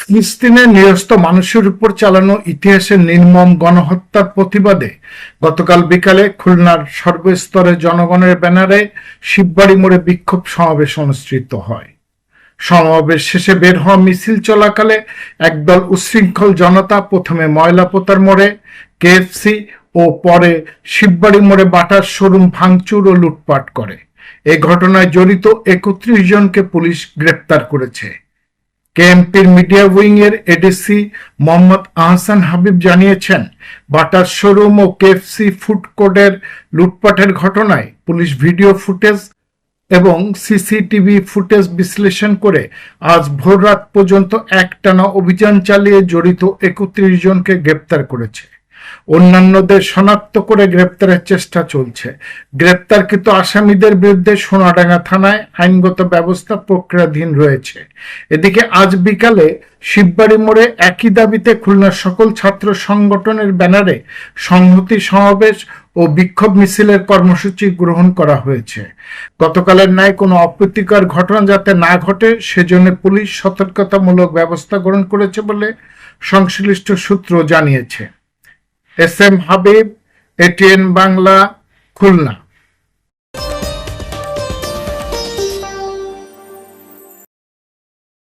ফিলিস্তিনে নিরস্ত্র মানুষের উপর চালানো ইতিহাসের নির্মম গণহত্যার প্রতিবাদে গতকাল বিকালে খুলনার সর্বস্তরের জনগণের ব্যানারে শিববাড়ি মোড়ে বিক্ষোভ সমাবেশ অনুষ্ঠিত হয়। সমাবেশ শেষে বের হওয়া মিছিল চলাকালে একদল উচ্ছৃঙ্খল জনতা প্রথমে ময়লাপোতার মোড়ে কেএফসি ও পরে শিববাড়ি মোড়ে বাটার শোরুম ভাঙচুর ও লুটপাট করে। এ ঘটনায় জড়িত ৩১ জনকে পুলিশ গ্রেপ্তার করেছে। কেএমপির মিডিয়া উইং এর এডিসি মোহাম্মদ আহসান হাবিব জানিয়েছেন, বাটার শোরুম ও কেএফসি ফুড কোর্টের লুটপাটের ঘটনায় পুলিশ ভিডিও ফুটেজ এবং সিসিটিভি ফুটেজ বিশ্লেষণ করে আজ ভোররাত পর্যন্ত একটানা অভিযান চালিয়ে জড়িত ৩১ জনকে গ্রেপ্তার করেছে। অন্যান্যদের শনাক্ত করে গ্রেপ্তারের চেষ্টা চলছে। গ্রেপ্তারকৃত আসামিদের বিরুদ্ধে সোনাডাঙ্গা থানায় আইনগত ব্যবস্থা প্রক্রিয়াধীন রয়েছে। এদিকে আজ বিকালে শিববাড়ি মোড়ে একই দাবিতে খুলনার সকল ছাত্র সংগঠনের ব্যানারে সংহতি সমাবেশ ও বিক্ষোভ মিছিলের কর্মসূচি গ্রহণ করা হয়েছে। গতকালের ন্যায় কোনো অপ্রীতিকর ঘটনা যাতে না ঘটে সেজন্য পুলিশ সতর্কতামূলক ব্যবস্থা গ্রহণ করেছে বলে সংশ্লিষ্ট সূত্র জানিয়েছে। S M Habib, ATN Bangla, Khulna.